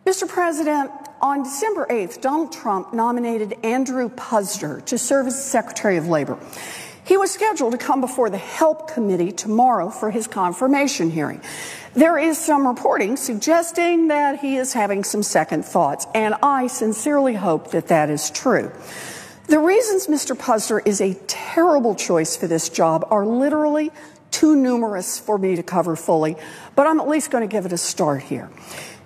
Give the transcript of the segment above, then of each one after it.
Mr. President, on December 8th, Donald Trump nominated Andrew Puzder to serve as Secretary of Labor. He was scheduled to come before the HELP Committee tomorrow for his confirmation hearing. There is some reporting suggesting that he is having some second thoughts, and I sincerely hope that that is true. The reasons Mr. Puzder is a terrible choice for this job are literally too numerous for me to cover fully, but I'm at least going to give it a start here.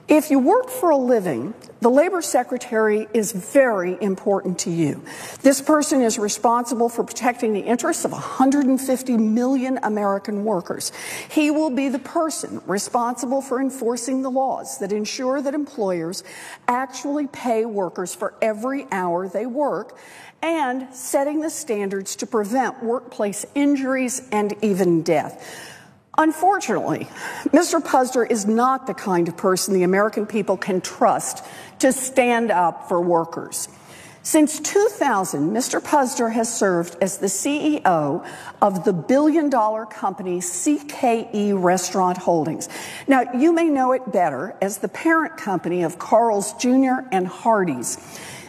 If you work for a living, the Labor Secretary is very important to you. This person is responsible for protecting the interests of 150 million American workers. He will be the person responsible for enforcing the laws that ensure that employers actually pay workers for every hour they work, and setting the standards to prevent workplace injuries and even death. Unfortunately, Mr. Puzder is not the kind of person the American people can trust to stand up for workers. Since 2000, Mr. Puzder has served as the CEO of the billion-dollar company CKE Restaurant Holdings. Now, you may know it better as the parent company of Carl's Jr. and Hardee's.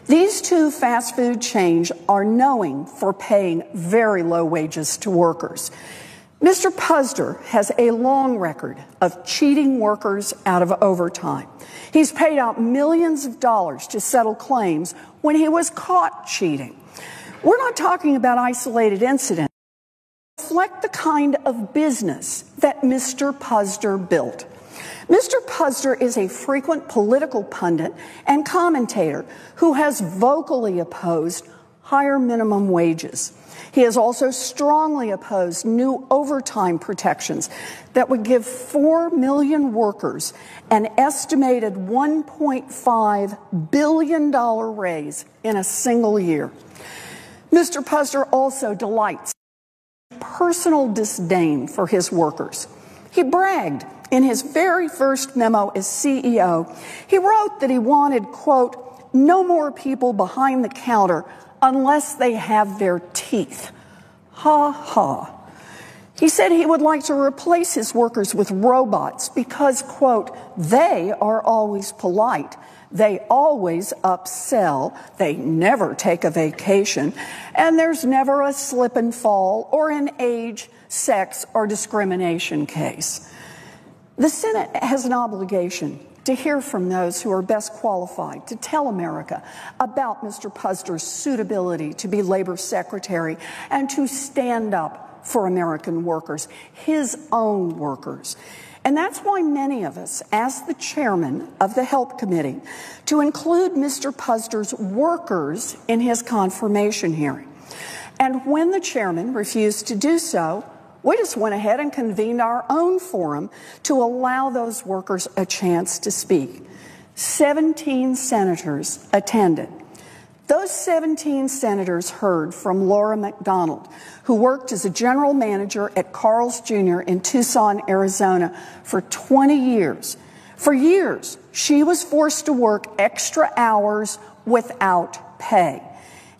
These two fast food chains are known for paying very low wages to workers. Mr. Puzder has a long record of cheating workers out of overtime. He's paid out millions of dollars to settle claims when he was caught cheating. We're not talking about isolated incidents. They reflect the kind of business that Mr. Puzder built. Mr. Puzder is a frequent political pundit and commentator who has vocally opposed higher minimum wages. He has also strongly opposed new overtime protections that would give 4 million workers an estimated $1.5 billion raise in a single year. Mr. Puzder also delights in personal disdain for his workers. He bragged in his very first memo as CEO. He wrote that he wanted, quote, no more people behind the counter unless they have their teeth. Ha ha. He said he would like to replace his workers with robots because, quote, they are always polite, they always upsell, they never take a vacation, and there's never a slip and fall or an age, sex, or discrimination case. The Senate has an obligation to hear from those who are best qualified to tell America about Mr. Puzder's suitability to be Labor Secretary and to stand up for American workers, his own workers. And that's why many of us asked the chairman of the HELP Committee to include Mr. Puzder's workers in his confirmation hearing. And when the chairman refused to do so, we just went ahead and convened our own forum to allow those workers a chance to speak. 17 senators attended. Those 17 senators heard from Laura McDonald, who worked as a general manager at Carl's Jr. in Tucson, Arizona for 20 years. For years, she was forced to work extra hours without pay.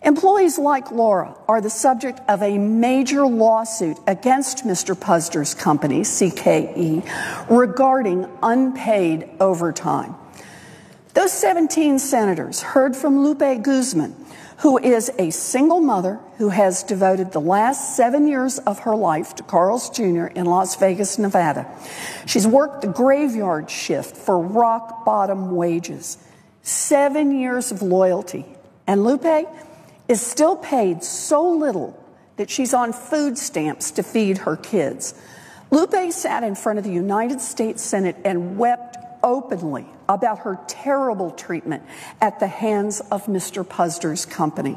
Employees like Laura are the subject of a major lawsuit against Mr. Puzder's company, CKE, regarding unpaid overtime. Those 17 senators heard from Lupe Guzman, who is a single mother who has devoted the last 7 years of her life to Carl's Jr. in Las Vegas, Nevada. She's worked the graveyard shift for rock bottom wages. 7 years of loyalty. And Lupe is still paid so little that she's on food stamps to feed her kids. Lupe sat in front of the United States Senate and wept openly about her terrible treatment at the hands of Mr. Puzder's company.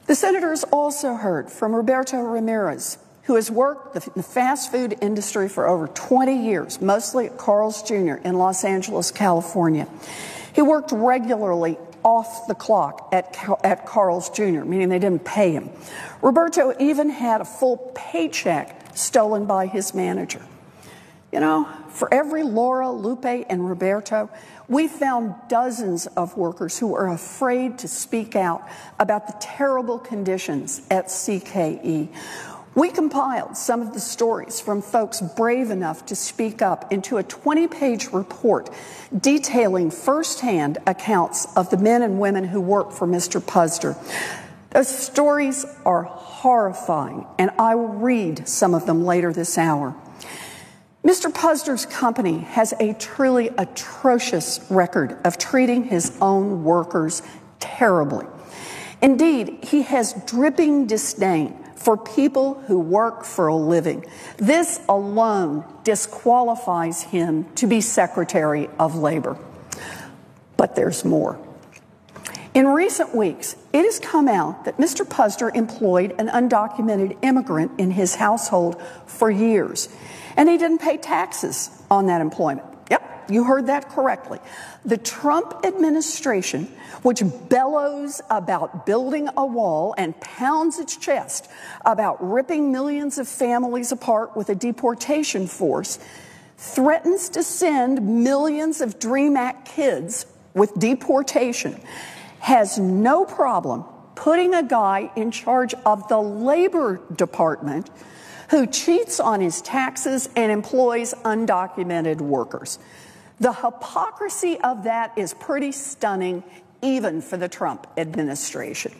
The senators also heard from Roberto Ramirez, who has worked in the fast food industry for over 20 years, mostly at Carl's Jr. in Los Angeles, California. He worked regularly off the clock at Carl's Jr., meaning they didn't pay him. Roberto even had a full paycheck stolen by his manager. You know, for every Laura, Lupe, and Roberto, we found dozens of workers who are afraid to speak out about the terrible conditions at CKE. We compiled some of the stories from folks brave enough to speak up into a 20-page report detailing firsthand accounts of the men and women who work for Mr. Puzder. Those stories are horrifying, and I will read some of them later this hour. Mr. Puzder's company has a truly atrocious record of treating his own workers terribly. Indeed, he has dripping disdain for people who work for a living. This alone disqualifies him to be Secretary of Labor. But there's more. In recent weeks, it has come out that Mr. Puzder employed an undocumented immigrant in his household for years, and he didn't pay taxes on that employment. Yep, you heard that correctly. The Trump administration, which bellows about building a wall and pounds its chest about ripping millions of families apart with a deportation force, threatens to send millions of DREAM Act kids with deportation, has no problem putting a guy in charge of the Labor Department who cheats on his taxes and employs undocumented workers. The hypocrisy of that is pretty stunning, even for the Trump administration.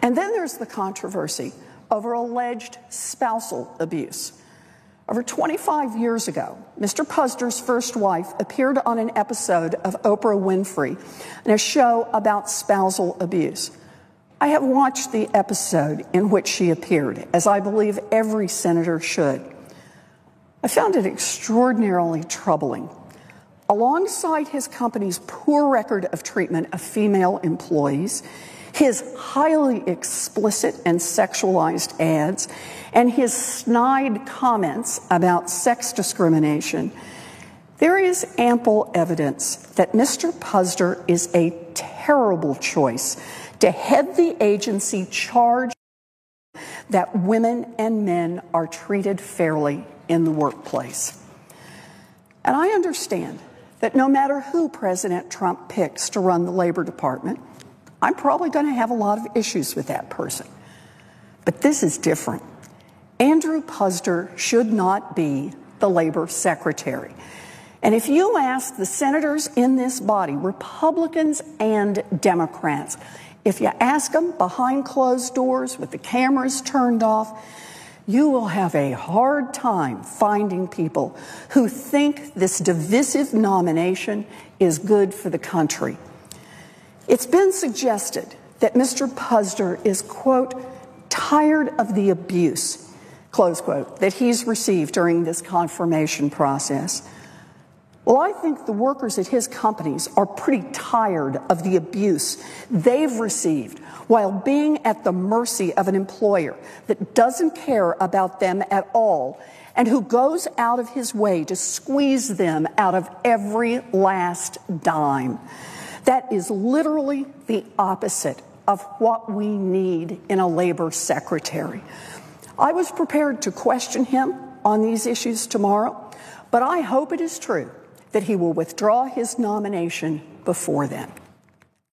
And then there's the controversy over alleged spousal abuse. Over 25 years ago, Mr. Puzder's first wife appeared on an episode of Oprah Winfrey in a show about spousal abuse. I have watched the episode in which she appeared, as I believe every senator should. I found it extraordinarily troubling. Alongside his company's poor record of treatment of female employees, his highly explicit and sexualized ads, and his snide comments about sex discrimination, there is ample evidence that Mr. Puzder is a terrible choice to head the agency charged that women and men are treated fairly in the workplace. And I understand that no matter who President Trump picks to run the Labor Department, I'm probably going to have a lot of issues with that person. But this is different. Andrew Puzder should not be the Labor Secretary. And if you ask the senators in this body, Republicans and Democrats, if you ask them behind closed doors with the cameras turned off, you will have a hard time finding people who think this divisive nomination is good for the country. It's been suggested that Mr. Puzder is, quote, tired of the abuse, close quote, that he's received during this confirmation process. Well, I think the workers at his companies are pretty tired of the abuse they've received while being at the mercy of an employer that doesn't care about them at all and who goes out of his way to squeeze them out of every last dime. That is literally the opposite of what we need in a labor secretary. I was prepared to question him on these issues tomorrow, but I hope it is true that he will withdraw his nomination before then.